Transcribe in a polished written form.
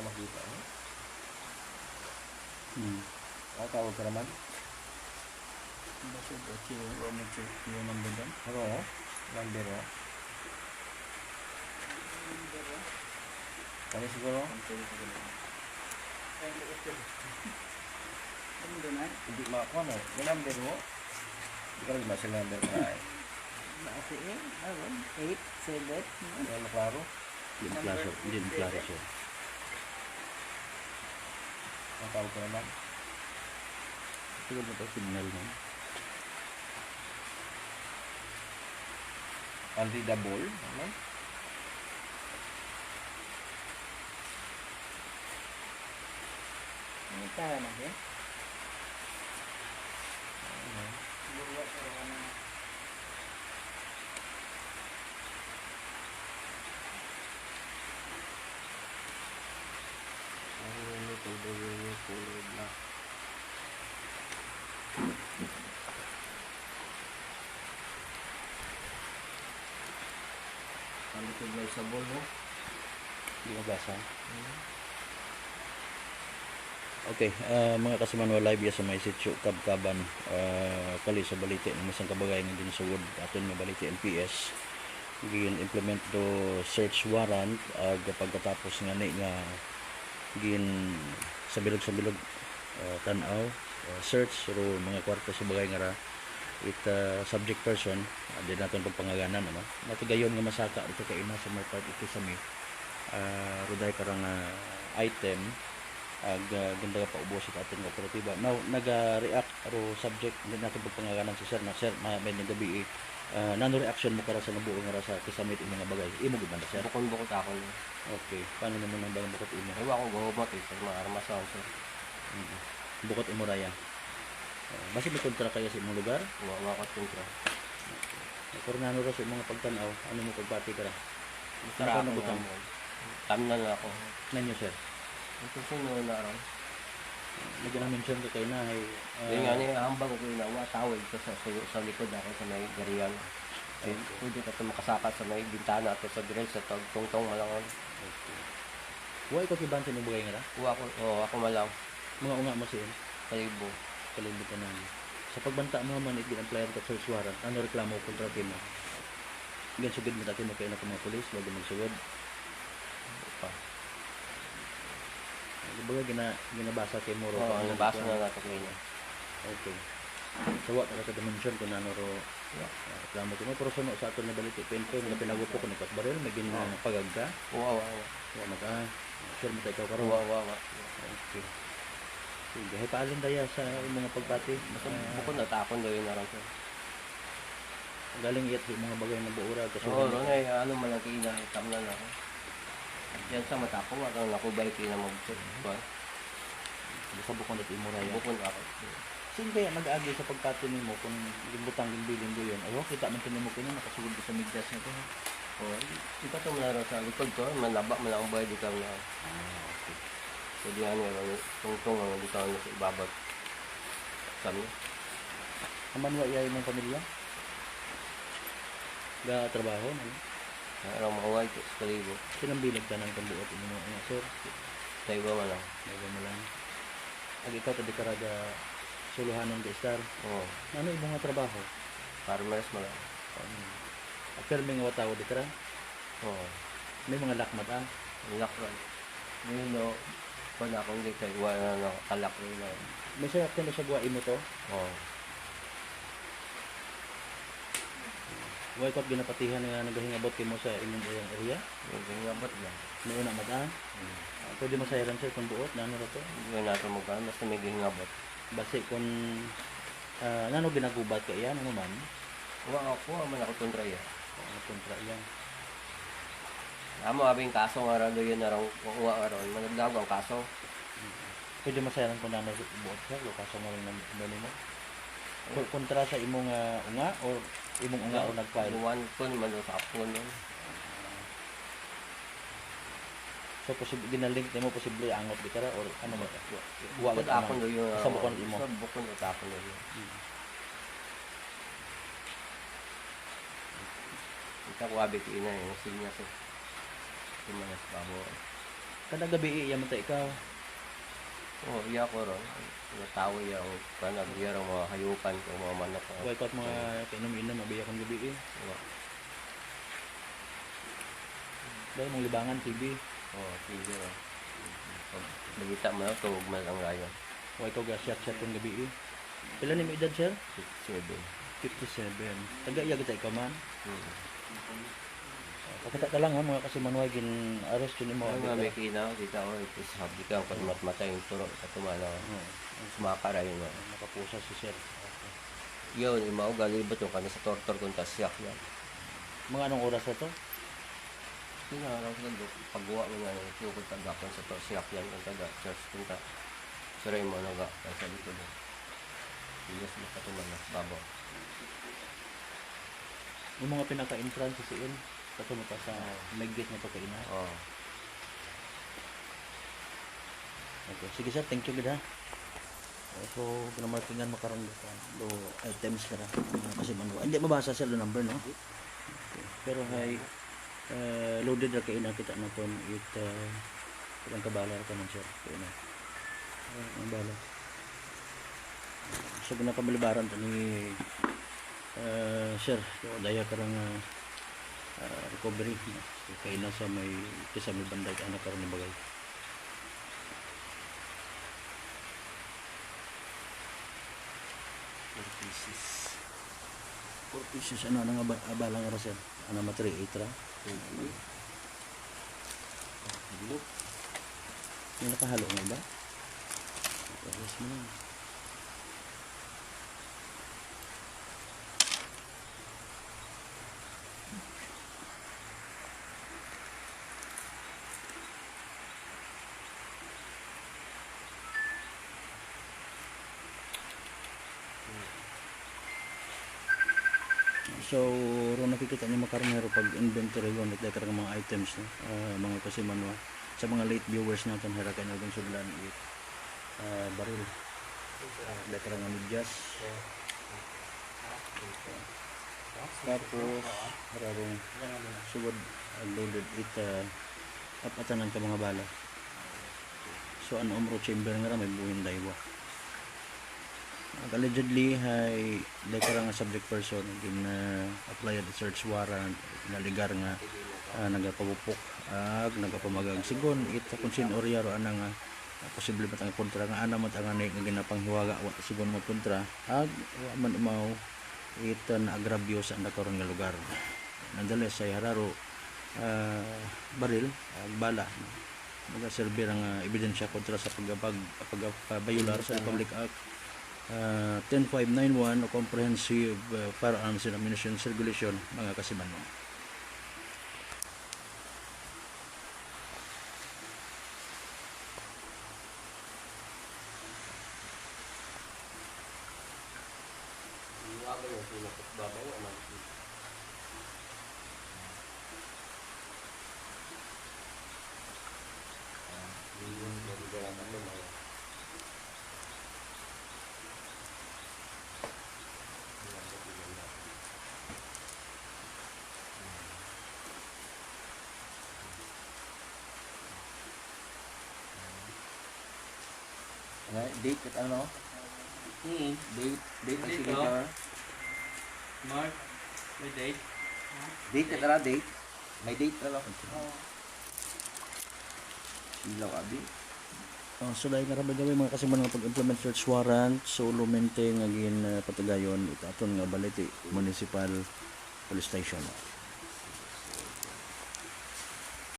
makita. Hmm. Tawag ka naman. Bakit okay, mag-check yung number doon? Ano? Number mo? Ano siguro? Hindi makakuha mo. May number mo? Hindi ka rin ba sila number mo na 8, 7. Ano klaro? Hindi klaro siya. Tawag ka naman. Siguro ba ito signal mo? Anti-double? Ano? Ano tayo na ba? Recognizable, no? Hindi mo basa? Okay, mga kasimanwa live ya sa may sityo Kabkaban, kali sa balite ng isang kabagay ng dinsugod aton nga balite LPS gin implement do search warrant pagkatapos nga ni nga gin sa bilog tan-aw search ro mga kwarto sa bagay nga ra subject person di naton pagpangaganan ano natugayon nga masaka dito kay ina sa may part ito sa may ruday karang item ganda pa ubos sa ating operatiba. Now, nag-react aro subject hindi natin pagpangaganan si sir na sir, may gabi nano reaction mo kara sa nabuo nga sa kisamit imong bagay. Imo gid ba sir? Bukon-bukot ako. Okay. Paano naman ang bagay bukot imo? Ewa ko gahubot sa mga armasan sir. Bukot imo raya. Basi may kontra kayo sa imong lugar? Uwa ko kontra. Pero nano ra sa imong pagtan-aw, ano mo pagpati kara? Tara Ano ako butang? Tamnan na ako. Nanyo sir. Ito sunod na ron. Nag-mention ka kay na ay Yung nga niya, hambang ko inawa, tawid ko sa likod ako sa may gariyan. Pwede ka ito makasakat sa may bintana at sa grill sa tungtong malangon. Why ko kiban sa imong bagay nga ra? Ako malang, Mga unga mo siya. kalibo. Kalimutan na. Sa pagbanta mo man i-apply ka search warrant, ano reklamo kontra mo? Gan sugid mo dati mo kay na mga pulis, wag mo magsugod. Pa. Baga ginabasa kay Moro. Oo, nabasa na nato ko niya. Okay. So what ka dimension kung ano ro reklamo ko mo pero suno sa aton na balite pento nga pinagupo ko ni Katbarel may pagagda. Uwa. Wa maka sure mo tayo karon. Uwa. Okay. Sige, hay paalin daya sa mga pagpati. Basta bukod na tapon daw yun na ron sir. Galing iyat sa mga bagay na buura kasi Oo, ron ay ano man lang kina, tamnan ako. Yan sa mata ko, wag ang nakubay kina mag-check. sa bukon at imuraya. Bukod ako. Sino kaya nag-agi sa pagpati nimo kung limbutang limbilin do yun? Ayaw, kita man mo kanya nakasugod sa midyas na ito. Oo, ito ito man sa likod ko, manlaba man ang bayad ikaw na. Okay. Pwede nga niya, tungtong ang ikaw na sa ibabat. Sabi. Aman wa iyay mong pamilya? Ga trabaho ano? Ang maway ko sa kalibo. Sinambilag ka ng pambuot imo mga sir. Sa iba man lang. Bago mo lang. Ag ikaw tadi karaga suluhanon ka star. Oo. Ano imong nga trabaho? Farmers man lang. Pero may nga tawo di kara. Oo. May mga lakmat ah. Lakran. Ngayon no, kung akong di kay wala na kalak rin na. May sa kung sa guwa imo to. Oo. Wa ikot ginapatihan nga nagahingabot kimo sa imong area. Yung gingabot lang. May una mata. Pwede masayaran sir kung buot na ano ra to. Yung nato mo ka, basta may gingabot. Base kung nano ginagubat ka iyan ano man. Uwa ako, man ako kontra yan. Kontra iyan. Amo abing kaso nga rin yun na rin, uwa rin, managdago ang kaso. Pwede masayaran kung nano buot sir lo kaso nga lang nang mo. Kontra sa imong unga or imong unga o nag-file. Iwan ko naman sa apon yun. So posible ginalink nimo posible angot di kara or ano ba? Wa Bukod ba apon do yun. sa bukon imo. Sa bukod at apon do yun. Ito ko abit ina yung sinya ko. Tumanas babo. Kada gabi iya man ta ikaw. Oh, iya ko ron. Natawo yung panagbiya ng mga hayupan ko, mga manok. Way kot mga kainom-inom mabiya kang gabi eh. Dahil mong libangan TV. Oh, sige ron. Pag nagita mo na, tuwag man ang rayon. Way ko ga shot kung gabi eh. Pila ni mo edad sir? 7. 57. Taga iya kita ikaw man. Hmm. Pakita ka lang ha mga kasimanway gin arrest yun mo. Ang nga may kinaw, kita ko, ito sabi ka, kung matmatay yung turo, katumana, sumakaray mo. Nakapusa si sir. Yun, yung mga galibot yung kanya sa tortor kung tasyak yan. Mga anong oras na to? Pinarang sa dok, paggawa mo nga yung tukod tagapon sa torsiyak yan, kung taga, church kung ta, saray mo naga, sa likod mo. Iyas mo katumana, babaw. Yung mga pinaka-entrance si Ian, katulad pa sa may gate na pagkainan. Oo. Okay. Sige sir, thank you good ha. So, pinamarkingan makaroon do items ka na. Kasi manuwa. Hindi mabasa sir the number, no? Okay. Pero hay loaded ra kay nakita na ton it ilang kabala ka man sir. Kaya na. Ang bala. So, pinakabalibaran to ni sir, so, daya karang recovery kay nasa may kisame banday anak karon ni bagay. Four pieces ano nang abala nga ra sir? Ano ma 3.8 ra? May nakahalo nga ba? Yes mo lang. So, ron nakikita niyo makarnero pag inventory yun, ito karang mga items, no? Mga kasimanwa. Sa mga late viewers natin, harakan na yung sublan, baril. Dito karang medyas. Tapos, hararong sugod, loaded it, apatanan ka mga bala. So, ano umro chamber nga may buhin daywa. Allegedly hay dekara nga subject person gin applied search warrant naligar nga nagapabupok ag nagapamagag sigon ita kun sin oryaro ana nga posible pa tang kontra nga ana mat ang nga ginapanghiwaga wa sigon mo kontra ag wa man umaw ita na agravyo sa nakaron nga lugar nonetheless say hararo baril bala mga serbi nga ebidensya kontra sa pagbayular sa Republic Act 10591 o Comprehensive Firearms and Ammunition Regulation mga kasimanwa. Iwagan yung pinakot-babaw, anak. Yun, nagigarakan mo mga. Date at ano? Date ang signature. Mark, may date? Date at ara date. May date na lang. Ilaw abi. So dahil nga rabay gawin mga kasiman nga pag-implement search warrant so lumente nga gin patagayon ito aton nga baliti municipal police station.